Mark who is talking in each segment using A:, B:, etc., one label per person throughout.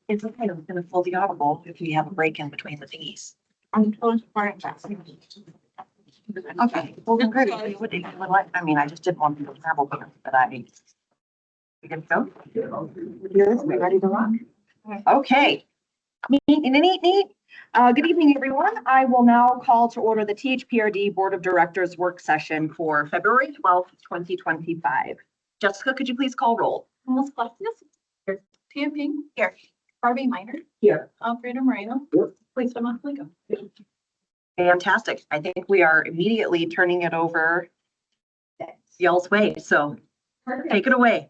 A: It's okay, I'm gonna pull the audible if we have a break in between the thingies. Okay, well, then great. I mean, I just did one for the travel book, but we can go. We ready to rock? Okay. Neat. Good evening, everyone. I will now call to order the THPRD Board of Directors work session for February 12th, 2025. Jessica, could you please call roll?
B: Melissa Collectus. Here. Tia Ping. Here. Harvey Minor.
A: Here.
B: Alfredo Moreno.
A: Here.
B: Lisa Montflico.
A: Fantastic. I think we are immediately turning it over y'all's way. So take it away.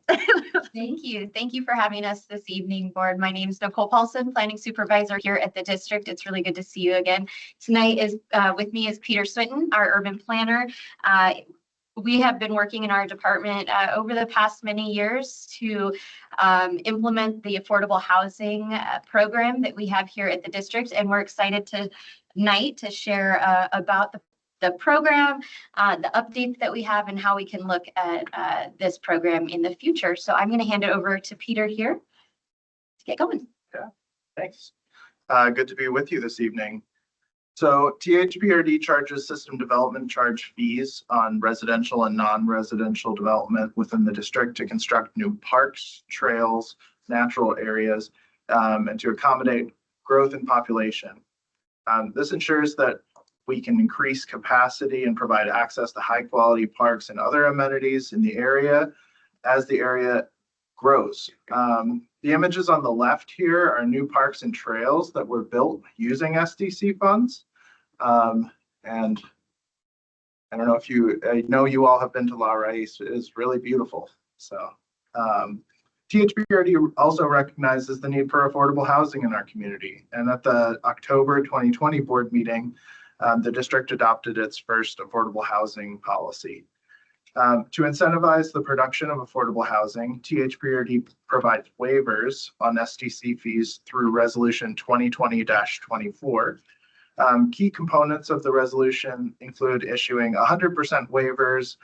C: Thank you. Thank you for having us this evening, board. My name is Nicole Paulson, planning supervisor here at the district. It's really good to see you again. Tonight is with me is Peter Swinton, our urban planner. We have been working in our department over the past many years to implement the affordable housing program that we have here at the district. And we're excited tonight to share about the program, the updates that we have, and how we can look at this program in the future. So I'm going to hand it over to Peter here to get going.
D: Yeah, thanks. Good to be with you this evening. So THPRD charges system development charge fees on residential and non-residential development within the district to construct new parks, trails, natural areas, and to accommodate growth in population. This ensures that we can increase capacity and provide access to high quality parks and other amenities in the area as the area grows. The images on the left here are new parks and trails that were built using SDC funds. And I don't know if I know you all have been to La Raíz. It is really beautiful. So THPRD also recognizes the need for affordable housing in our community. And at the October 2020 board meeting, the district adopted its first affordable housing policy. To incentivize the production of affordable housing, THPRD provides waivers on SDC fees through Resolution 2020-24. Key components of the resolution include issuing 100% waivers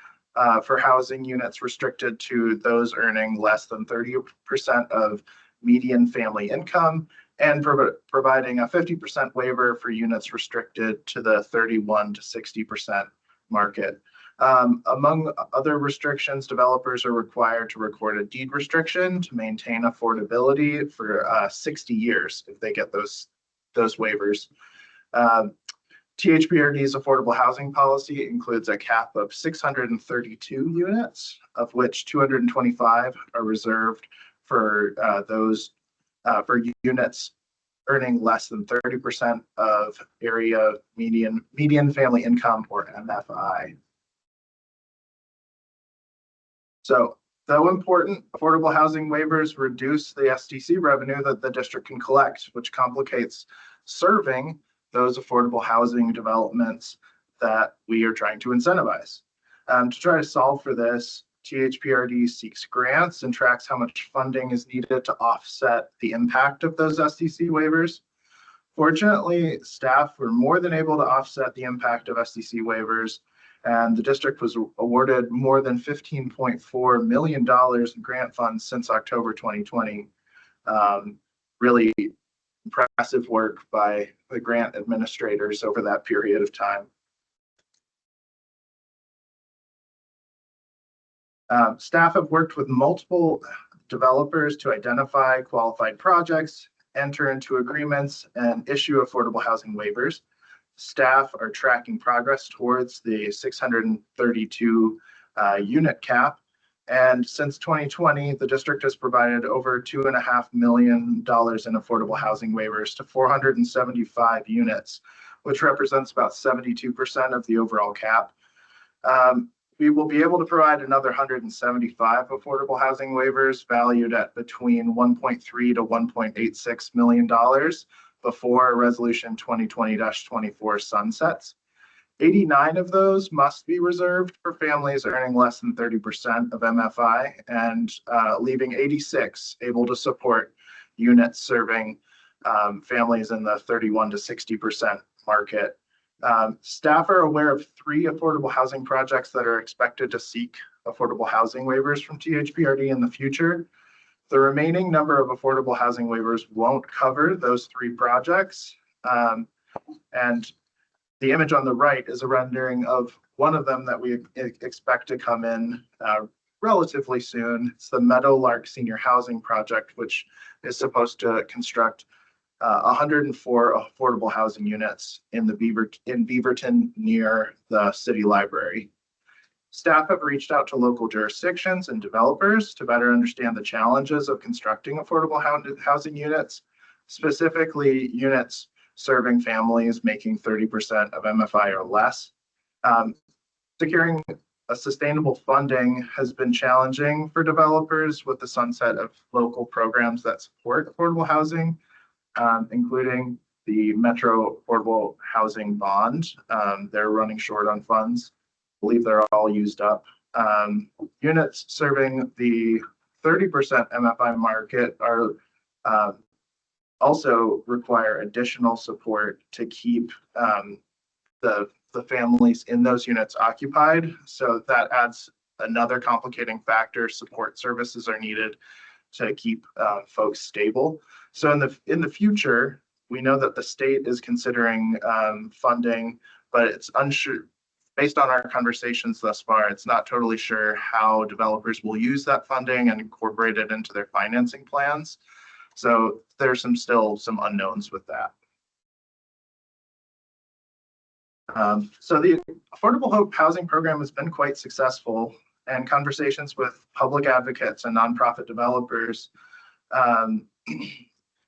D: for housing units restricted to those earning less than 30% of median family income, and providing a 50% waiver for units restricted to the 31 to 60% market. Among other restrictions, developers are required to record a deed restriction to maintain affordability for 60 years if they get those waivers. THPRD's affordable housing policy includes a cap of 632 units, of which 225 are reserved for for units earning less than 30% of area median family income, or MFI. So, though important, affordable housing waivers reduce the SDC revenue that the district can collect, which complicates serving those affordable housing developments that we are trying to incentivize. To try to solve for this, THPRD seeks grants and tracks how much funding is needed to offset the impact of those SDC waivers. Fortunately, staff were more than able to offset the impact of SDC waivers, and the district was awarded more than $15.4 million in grant funds since October 2020. Really impressive work by the grant administrators over that period of time. Staff have worked with multiple developers to identify qualified projects, enter into agreements, and issue affordable housing waivers. Staff are tracking progress towards the 632 unit cap. And since 2020, the district has provided over $2.5 million in affordable housing waivers to 475 units, which represents about 72% of the overall cap. We will be able to provide another 175 affordable housing waivers valued at between $1.3 to $1.86 million before Resolution 2020-24 sunsets. 89 of those must be reserved for families earning less than 30% of MFI, and leaving 86 able to support units serving families in the 31 to 60% market. Staff are aware of 3 affordable housing projects that are expected to seek affordable housing waivers from THPRD in the future. The remaining number of affordable housing waivers won't cover those 3 projects. And the image on the right is a rendering of one of them that we expect to come in relatively soon. It's the Meadowlark Senior Housing Project, which is supposed to construct 104 affordable housing units in Beaverton near the city library. Staff have reached out to local jurisdictions and developers to better understand the challenges of constructing affordable housing units, specifically units serving families making 30% of MFI or less. Securing a sustainable funding has been challenging for developers with the sunset of local programs that support affordable housing, including the Metro Affordable Housing Bond. They're running short on funds. I believe they're all used up. Units serving the 30% MFI market are also require additional support to keep the families in those units occupied. So that adds another complicating factor. Support services are needed to keep folks stable. So in the future, we know that the state is considering funding, but it's unsure. Based on our conversations thus far, it's not totally sure how developers will use that funding and incorporate it into their financing plans. So there's still some unknowns with that. So the Affordable Hope Housing Program has been quite successful, and conversations with public advocates and nonprofit developers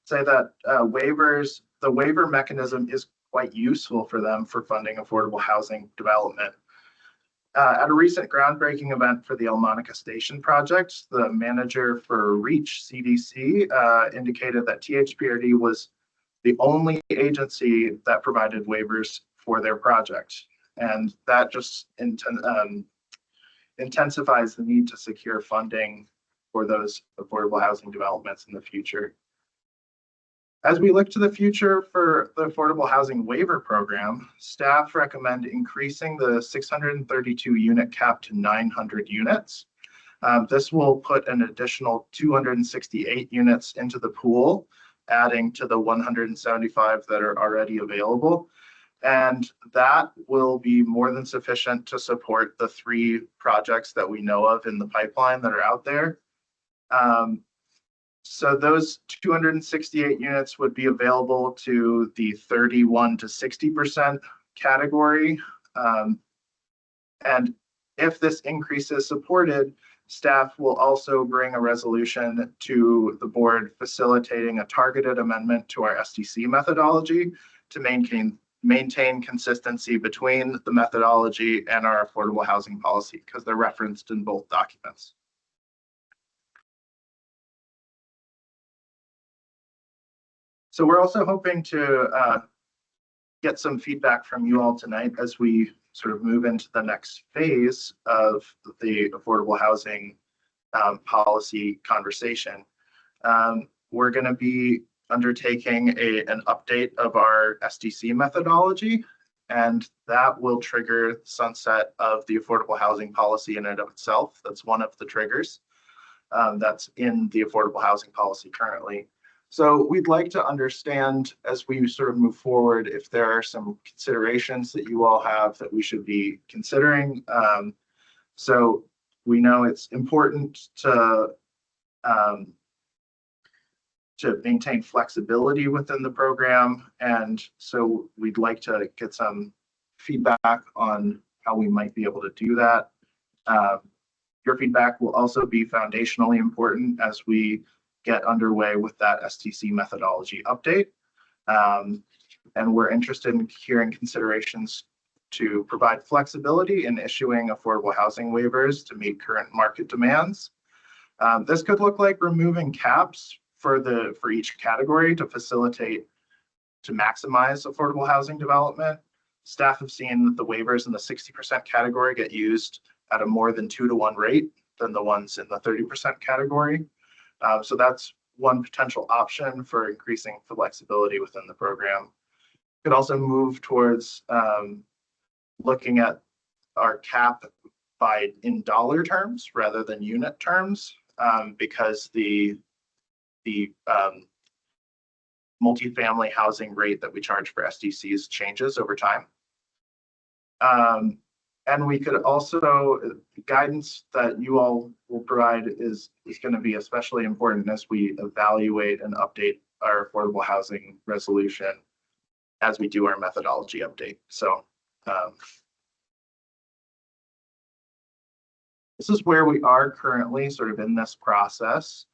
D: say that the waiver mechanism is quite useful for them for funding affordable housing development. At a recent groundbreaking event for the El Monica Station project, the manager for REACH CDC indicated that THPRD was the only agency that provided waivers for their project. And that just intensifies the need to secure funding for those affordable housing developments in the future. As we look to the future for the Affordable Housing Waiver Program, staff recommend increasing the 632 unit cap to 900 units. This will put an additional 268 units into the pool, adding to the 175 that are already available. And that will be more than sufficient to support the 3 projects that we know of in the pipeline that are out there. So those 268 units would be available to the 31 to 60% category. And if this increase is supported, staff will also bring a resolution to the board facilitating a targeted amendment to our SDC methodology to maintain consistency between the methodology and our affordable housing policy, because they're referenced in both documents. So we're also hoping to get some feedback from you all tonight as we sort of move into the next phase of the affordable housing policy conversation. We're going to be undertaking an update of our SDC methodology, and that will trigger sunset of the affordable housing policy in and of itself. That's one of the triggers that's in the affordable housing policy currently. So we'd like to understand as we sort of move forward if there are some considerations that you all have that we should be considering. So we know it's important to maintain flexibility within the program. And so we'd like to get some feedback on how we might be able to do that. Your feedback will also be foundationally important as we get underway with that STC methodology update. And we're interested in hearing considerations to provide flexibility in issuing affordable housing waivers to meet current market demands. This could look like removing caps for each category to maximize affordable housing development. Staff have seen that the waivers in the 60% category get used at a more than 2-to-1 rate than the ones in the 30% category. So that's one potential option for increasing flexibility within the program. Could also move towards looking at our cap in dollar terms rather than unit terms, because the multifamily housing rate that we charge for SDCs changes over time. And we could also, guidance that you all will provide is going to be especially important as we evaluate and update our affordable housing resolution as we do our methodology update. So this is where we are currently sort of in this process.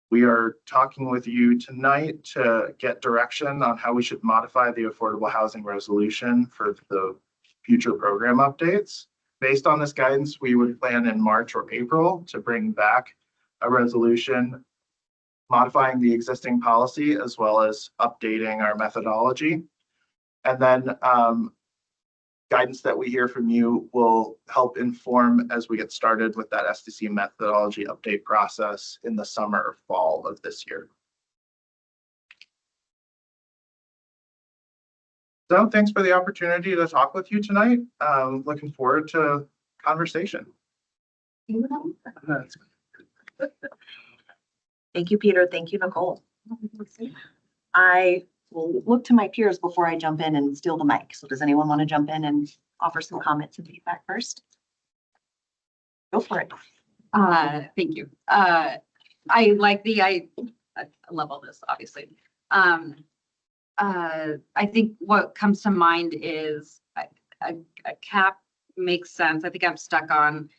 D: We are talking with you tonight to get direction on how we should modify the affordable housing resolution for the future program updates. Based on this guidance, we would plan in March or April to bring back a resolution modifying the existing policy as well as updating our methodology. And then guidance that we hear from you will help inform as we get started with that SDC methodology update process in the summer or fall of this year. So thanks for the opportunity to talk with you tonight. Looking forward to conversation.
A: Thank you, Peter. Thank you, Nicole. I will look to my peers before I jump in and steal the mic. So does anyone want to jump in and offer some comments and feedback first? Go for it.
E: Thank you. I love all this, obviously. I think what comes to mind is a cap makes sense. I think I'm stuck on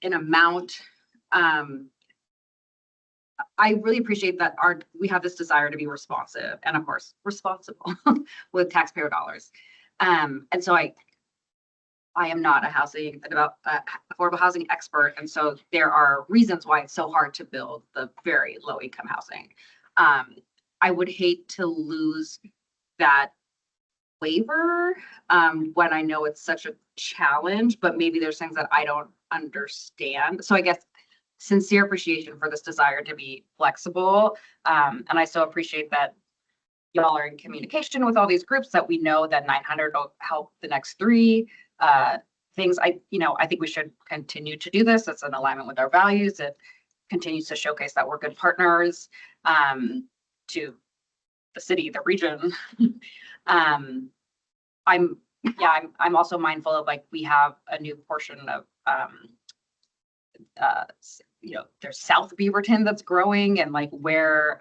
E: an amount. I really appreciate that we have this desire to be responsive and of course responsible with taxpayer dollars. And so I am not a affordable housing expert. And so there are reasons why it's so hard to build the very low income housing. I would hate to lose that waiver when I know it's such a challenge, but maybe there's things that I don't understand. So I guess sincere appreciation for this desire to be flexible. And I so appreciate that y'all are in communication with all these groups, that we know that 900 will help the next three things. I think we should continue to do this. It's in alignment with our values. It continues to showcase that we're good partners to the city, the region. I'm also mindful of, like, we have a new portion of there's South Beaverton that's growing, and like where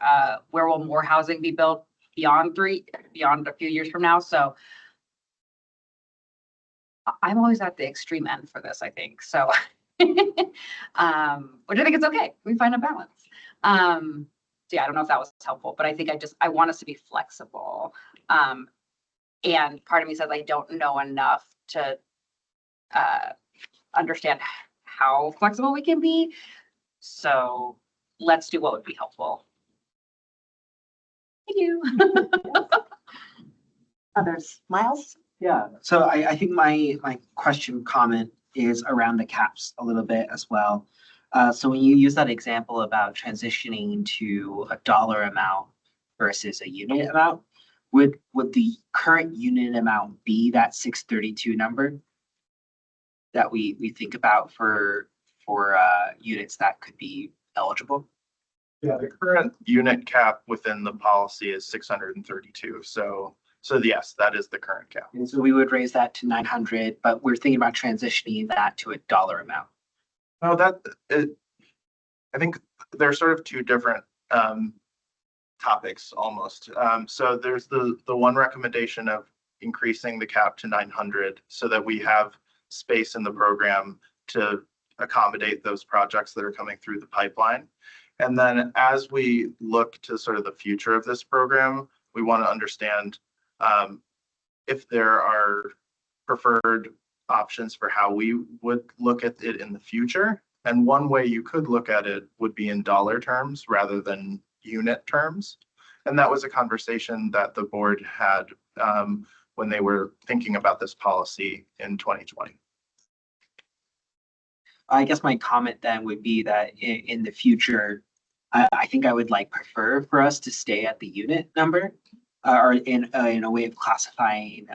E: will more housing be built beyond a few years from now. So I'm always at the extreme end for this, I think. So which I think it's okay. We find a balance. So yeah, I don't know if that was helpful, but I think I want us to be flexible. And part of me says I don't know enough to understand how flexible we can be. So let's do what would be helpful. Thank you.
A: Others, Miles?
F: Yeah, so I think my comment is around the caps a little bit as well. So when you use that example about transitioning to a dollar amount versus a unit amount, would the current unit amount be that 632 number that we think about for units that could be eligible?
D: Yeah, the current unit cap within the policy is 632. So yes, that is the current cap.
F: And so we would raise that to 900, but we're thinking about transitioning that to a dollar amount.
D: Oh, I think there are sort of two different topics almost. So there's the one recommendation of increasing the cap to 900 so that we have space in the program to accommodate those projects that are coming through the pipeline. And then as we look to sort of the future of this program, we want to understand if there are preferred options for how we would look at it in the future. And one way you could look at it would be in dollar terms rather than unit terms. And that was a conversation that the board had when they were thinking about this policy in 2020.
F: I guess my comment then would be that in the future, I think I would prefer for us to stay at the unit number or in a way of classifying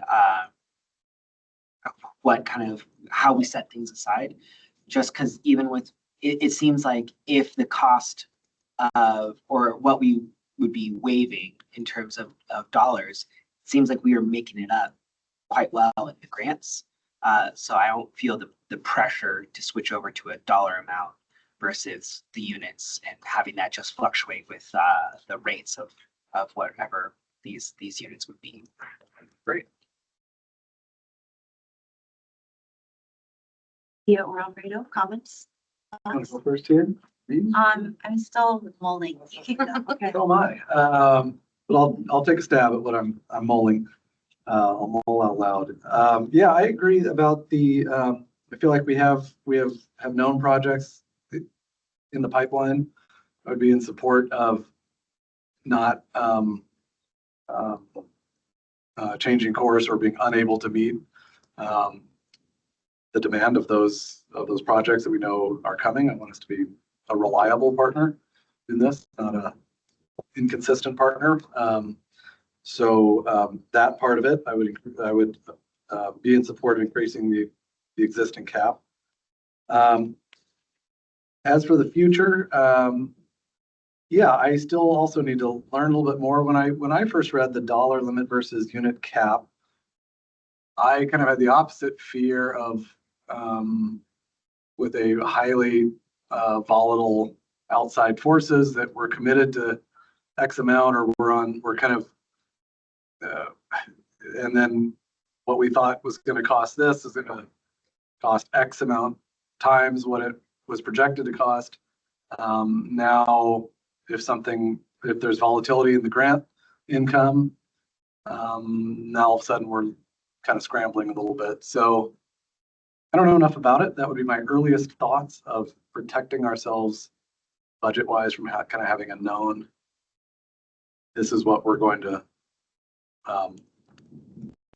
F: what kind of, how we set things aside. Just because even with, it seems like if the cost of, or what we would be waiving in terms of dollars, it seems like we are making it up quite well in the grants. So I don't feel the pressure to switch over to a dollar amount versus the units and having that just fluctuate with the rates of whatever these units would be.
D: Great.
A: Theo or Alfredo, comments?
G: Want to go first here?
A: I'm still mulling. Okay.
G: Oh my. But I'll take a stab at what I'm mulling. I'll mull out loud. Yeah, I agree about the, I feel like we have known projects in the pipeline. I would be in support of not changing course or being unable to meet the demand of those projects that we know are coming. I want us to be a reliable partner in this, not a inconsistent partner. So that part of it, I would be in support of increasing the existing cap. As for the future, yeah, I still also need to learn a little bit more. When I first read the dollar limit versus unit cap, I kind of had the opposite fear of with a highly volatile outside forces that we're committed to X amount, or we're kind of and then what we thought was going to cost this is going to cost X amount times what it was projected to cost. Now, if there's volatility in the grant income, now all of a sudden we're kind of scrambling a little bit. So I don't know enough about it. That would be my earliest thoughts of protecting ourselves budget-wise from kind of having a known, this is what we're going to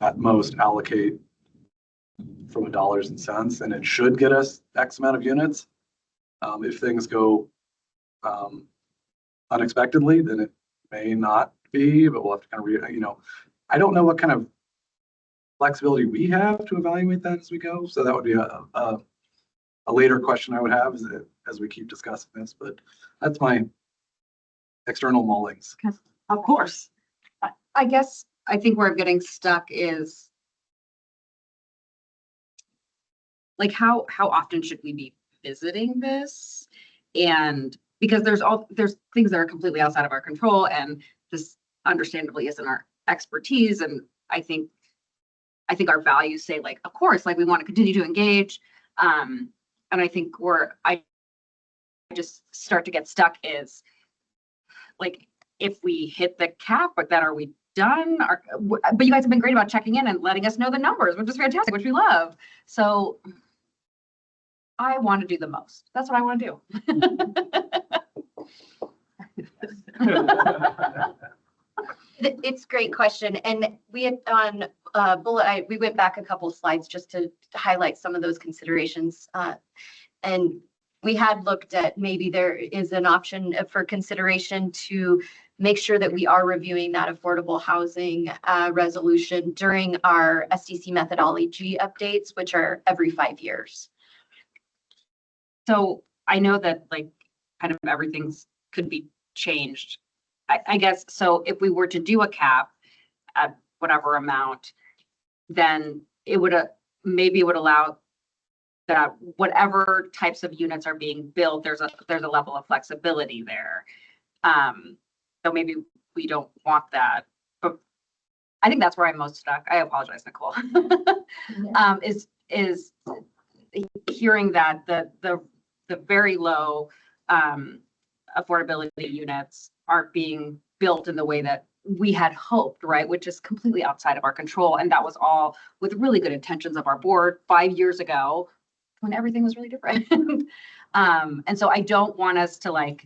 G: at most allocate from a dollars and cents, and it should get us X amount of units. If things go unexpectedly, then it may not be, but we'll have to kind of I don't know what kind of flexibility we have to evaluate that as we go. So that would be a later question I would have as we keep discussing this, but that's my external mullings.
A: Of course.
E: I guess I think where I'm getting stuck is like how often should we be visiting this? And because there's things that are completely outside of our control, and this understandably isn't our expertise. And I think our values say, like, of course, like we want to continue to engage. And I think I just start to get stuck is like, if we hit the cap, but then are we done? But you guys have been great about checking in and letting us know the numbers, which is fantastic, which we love. So I want to do the most. That's what I want to do.
C: It's a great question. And we had on we went back a couple of slides just to highlight some of those considerations. And we had looked at maybe there is an option for consideration to make sure that we are reviewing that affordable housing resolution during our SDC methodology updates, which are every 5 years.
E: So I know that like kind of everything's could be changed. I guess, so if we were to do a cap at whatever amount, then it would maybe it would allow that whatever types of units are being built, there's a level of flexibility there. So maybe we don't want that, but I think that's where I'm most stuck. I apologize, Nicole. Is hearing that the very low affordability units aren't being built in the way that we had hoped, right? Which is completely outside of our control. And that was all with really good intentions of our board 5 years ago when everything was really different. And so I don't want us to I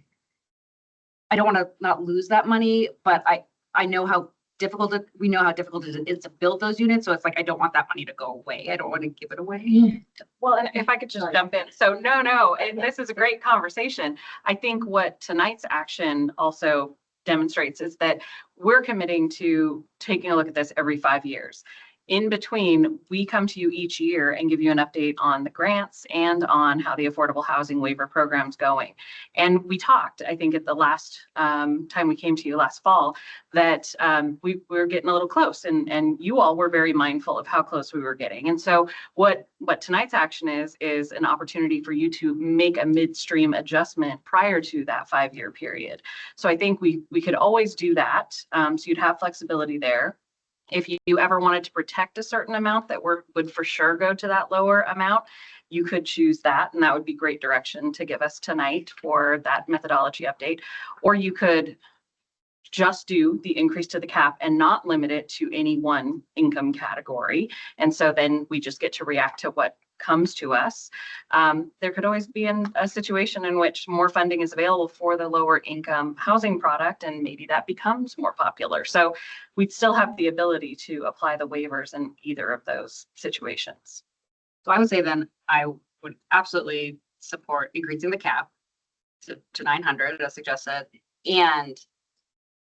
E: don't want to not lose that money, but I know how difficult we know how difficult it is to build those units. So it's like, I don't want that money to go away. I don't want to give it away.
B: Well, and if I could just jump in. So no, and this is a great conversation. I think what tonight's action also demonstrates is that we're committing to taking a look at this every 5 years. in between, we come to you each year and give you an update on the grants and on how the affordable housing waiver program's going. And we talked, I think at the last time we came to you last fall, that we were getting a little close, and you all were very mindful of how close we were getting. And so what tonight's action is an opportunity for you to make a midstream adjustment prior to that 5-year period. So I think we could always do that. So you'd have flexibility there. If you ever wanted to protect a certain amount that would for sure go to that lower amount, you could choose that, and that would be great direction to give us tonight for that methodology update. Or you could just do the increase to the cap and not limit it to any one income category. And so then we just get to react to what comes to us. There could always be a situation in which more funding is available for the lower income housing product, and maybe that becomes more popular. So we'd still have the ability to apply the waivers in either of those situations.
E: So I would say then I would absolutely support increasing the cap to 900 as suggested. And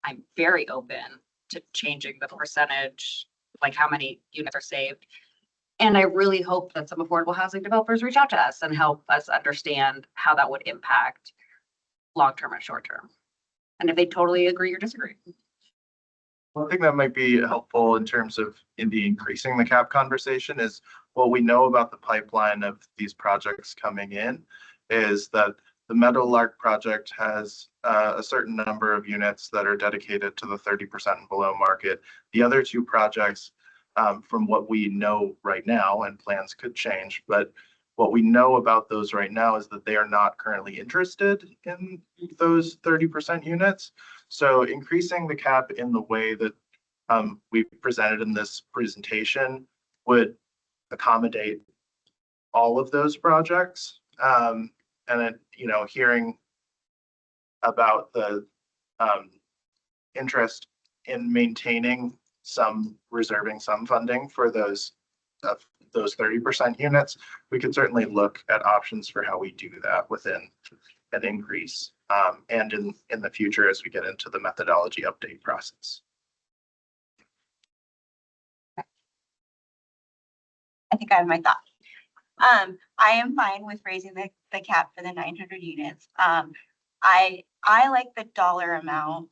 E: I'm very open to changing the percentage, like how many units are saved. And I really hope that some affordable housing developers reach out to us and help us understand how that would impact long-term and short-term. And if they totally agree or disagree.
D: One thing that might be helpful in terms of in the increasing the cap conversation is what we know about the pipeline of these projects coming in is that the Meadowlark project has a certain number of units that are dedicated to the 30% and below market. The other two projects, from what we know right now, and plans could change, but what we know about those right now is that they are not currently interested in those 30% units. So increasing the cap in the way that we presented in this presentation would accommodate all of those projects. And then, hearing about the interest in reserving some funding for those 30% units, we could certainly look at options for how we do that within an increase and in the future as we get into the methodology update process.
H: I think I have my thought. I am fine with raising the cap for the 900 units. I like the dollar amount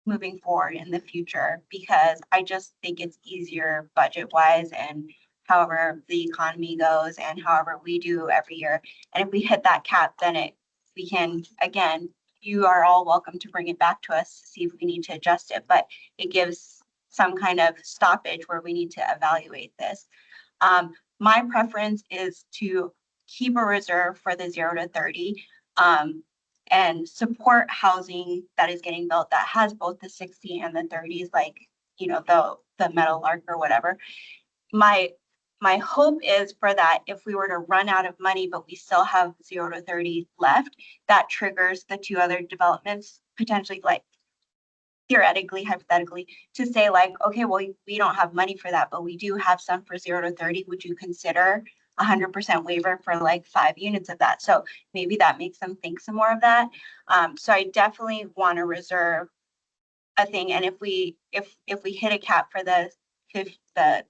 H: moving forward in the future because I just think it's easier budget wise and however the economy goes and however we do every year. And if we hit that cap, then we can, again, you are all welcome to bring it back to us to see if we need to adjust it, but it gives some kind of stoppage where we need to evaluate this. My preference is to keep a reserve for the 0 to 30 and support housing that is getting built that has both the 60 and the 30s, like, the Meadowlark or whatever. My hope is for that if we were to run out of money, but we still have 0 to 30 left, that triggers the two other developments potentially, like theoretically, hypothetically, to say like, okay, well, we don't have money for that, but we do have some for 0 to 30. Would you consider 100% waiver for like 5 units of that? So maybe that makes them think some more of that. So I definitely want to reserve a thing. And if we hit a cap for the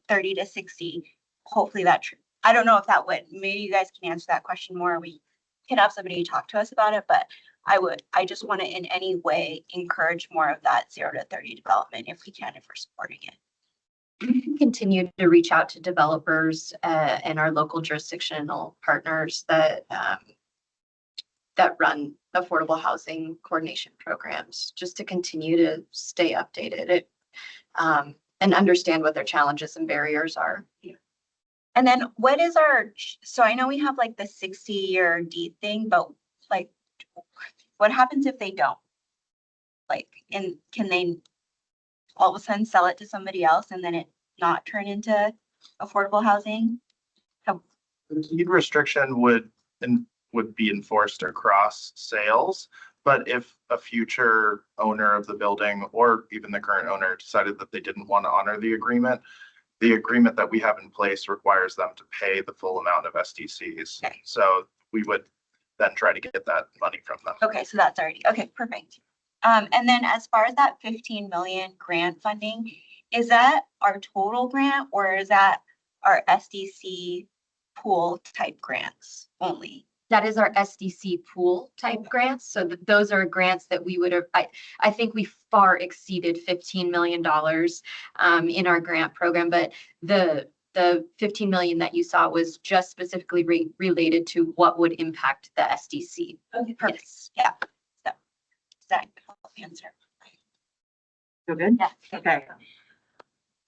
H: 30 to 60, hopefully I don't know if that would, maybe you guys can answer that question more. We could have somebody talk to us about it, but I just want to in any way encourage more of that 0 to 30 development if we can, if we're supporting it.
C: We can continue to reach out to developers and our local jurisdictional partners that run affordable housing coordination programs, just to continue to stay updated and understand what their challenges and barriers are.
H: And then so I know we have like the 60-year deed thing, but like, what happens if they don't? Like, and can they all of a sudden sell it to somebody else and then it not turn into affordable housing?
D: The deed restriction would be enforced across sales, but if a future owner of the building or even the current owner decided that they didn't want to honor the agreement that we have in place requires them to pay the full amount of SDCs.
H: Okay.
D: So we would then try to get that money from them.
H: Okay, so that's already, okay, perfect. And then as far as that 15 million grant funding, is that our total grant or is that our SDC pool type grants only?
C: That is our SDC pool type grants. So those are grants that we would have, I think we far exceeded $15 million in our grant program, but the 15 million that you saw was just specifically related to what would impact the SDC.
H: Okay, perfect.
C: Yes.
H: Yeah. So, does that help answer?
A: Feel good?
H: Yeah.
A: Okay.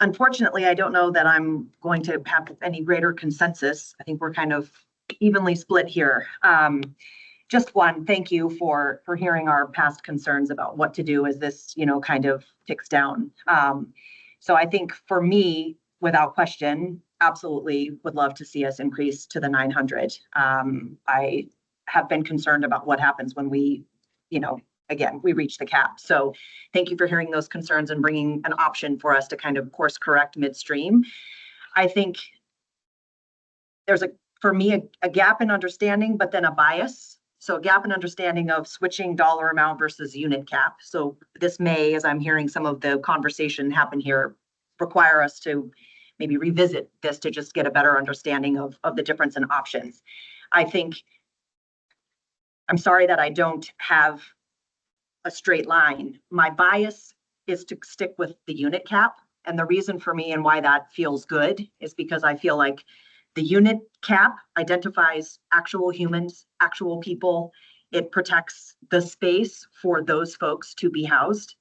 A: Unfortunately, I don't know that I'm going to have any greater consensus. I think we're kind of evenly split here. Just one, thank you for hearing our past concerns about what to do as this, kind of ticks down. So I think for me, without question, absolutely would love to see us increase to the 900. I have been concerned about what happens when we, again, we reach the cap. So thank you for hearing those concerns and bringing an option for us to kind of course correct midstream. I think there's for me, a gap in understanding, but then a bias. So a gap in understanding of switching dollar amount versus unit cap. So this may, as I'm hearing some of the conversation happen here, require us to maybe revisit this to just get a better understanding of the difference in options. I think, I'm sorry that I don't have a straight line. My bias is to stick with the unit cap. And the reason for me and why that feels good is because I feel like the unit cap identifies actual humans, actual people. It protects the space for those folks to be housed.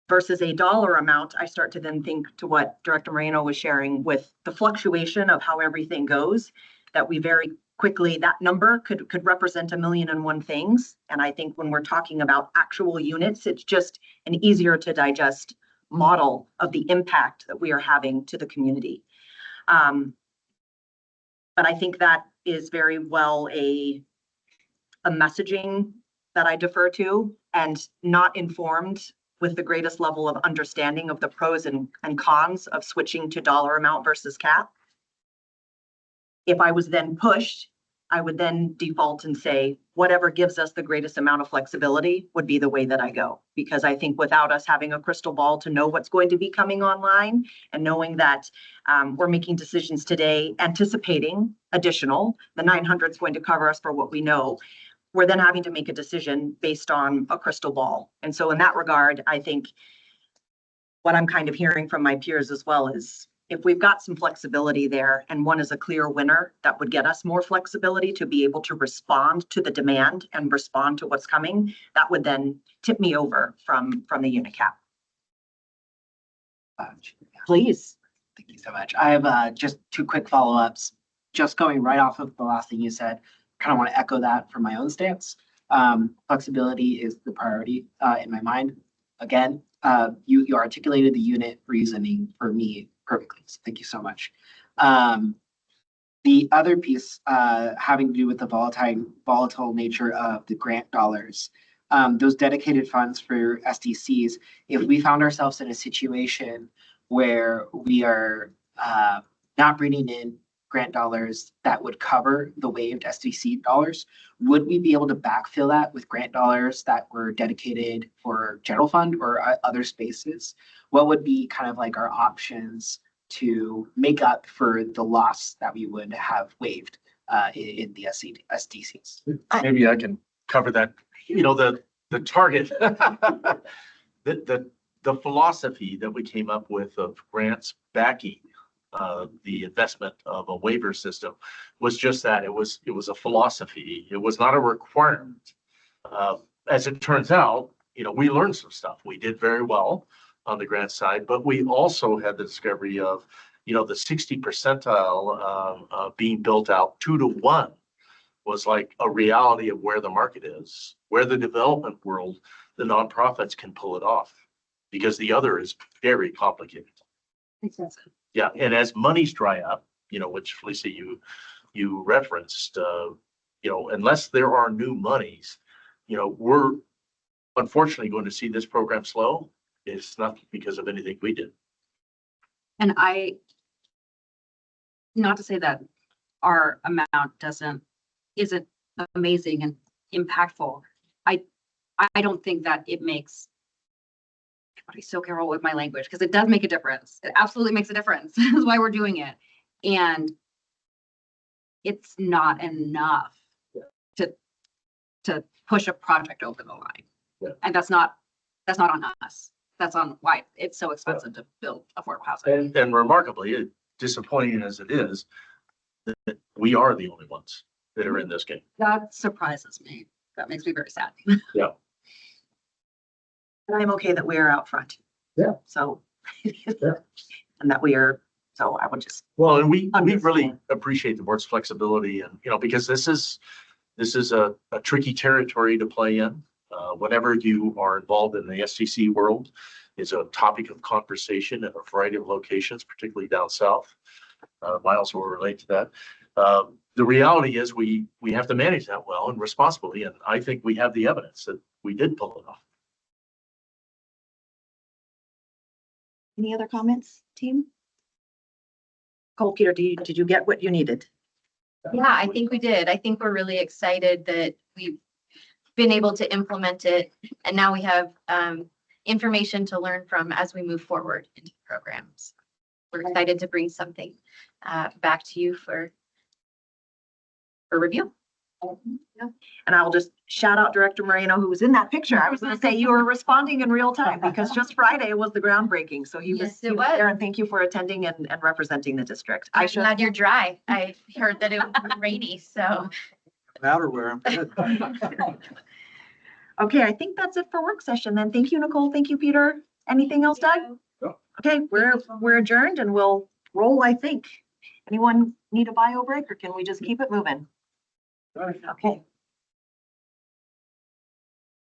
A: Versus a dollar amount, I start to then think to what Director Moreno was sharing with the fluctuation of how everything goes, that we very quickly, that number could represent a million and one things. And I think when we're talking about actual units, it's just an easier to digest model of the impact that we are having to the community. But I think that is very well a messaging that I defer to and not informed with the greatest level of understanding of the pros and cons of switching to dollar amount versus cap. If I was then pushed, I would then default and say, whatever gives us the greatest amount of flexibility would be the way that I go. Because I think without us having a crystal ball to know what's going to be coming online and knowing that we're making decisions today, anticipating additional, the 900 is going to cover us for what we know. We're then having to make a decision based on a crystal ball. And so in that regard, I think what I'm kind of hearing from my peers as well is if we've got some flexibility there and one is a clear winner, that would get us more flexibility to be able to respond to the demand and respond to what's coming. That would then tip me over from the unit cap. Please.
F: Thank you so much. I have just two quick follow-ups. Just going right off of the last thing you said, kind of want to echo that from my own stance. Flexibility is the priority in my mind. Again, you articulated the unit reasoning for me perfectly. So thank you so much. The other piece having to do with the volatile nature of the grant dollars, those dedicated funds for SDCs, if we found ourselves in a situation where we are not bringing in grant dollars that would cover the waived SDC dollars, would we be able to backfill that with grant dollars that were dedicated for general fund or other spaces? What would be kind of like our options to make up for the loss that we would have waived in the SDCs?
I: Maybe I can cover that. The target, the philosophy that we came up with of grants backing the investment of a waiver system was just that. It was a philosophy. It was not a requirement. As it turns out, we learned some stuff. We did very well on the grant side, but we also had the discovery of, the 60 percentile being built out 2 to 1 was like a reality of where the market is, where the development world, the nonprofits can pull it off, because the other is very complicated.
E: Makes sense.
I: Yeah, and as monies dry up, which Felicia, you referenced, unless there are new monies, we're unfortunately going to see this program slow. It's not because of anything we did.
E: And not to say that our amount isn't amazing and impactful. I don't think that it makes gotta be so careful with my language because it does make a difference. It absolutely makes a difference. That's why we're doing it. And it's not enough to push a project over the line.
I: Yeah.
E: And that's not on us. That's on why it's so expensive to build affordable housing.
I: And remarkably, disappointing as it is, that we are the only ones that are in this game.
E: That surprises me. That makes me very sad.
A: And I'm okay that we are out front.
I: Yeah.
A: So. And that we are, so I would just.
I: Well, and we really
A: Understand.
I: appreciate the board's flexibility and, because this is a tricky territory to play in. Whenever you are involved in the STC world, it's a topic of conversation in a variety of locations, particularly down south. Miles will relate to that. The reality is we have to manage that well and responsibly, and I think we have the evidence that we did pull it off.
A: Any other comments, team? Cole, Peter, did you get what you needed?
C: Yeah, I think we did. I think we're really excited that we've been able to implement it. And now we have information to learn from as we move forward into the programs. We're excited to bring something back to you for review.
A: And I will just shout out Director Moreno, who was in that picture. I was going to say you were responding in real time because just Friday was the groundbreaking. So he was,
C: Yes, it was.
A: there, and thank you for attending and representing the district. I
C: I'm
A: should.
C: glad you're dry. I heard that it was rainy, so.
G: Outerwear, I'm good.
A: Okay, I think that's it for work session then. Thank you, Nicole. Thank you, Peter. Anything else, Doug?
I: No.
A: Okay, we're adjourned and we'll roll, I think. Anyone need a bio break or can we just keep it moving? Okay.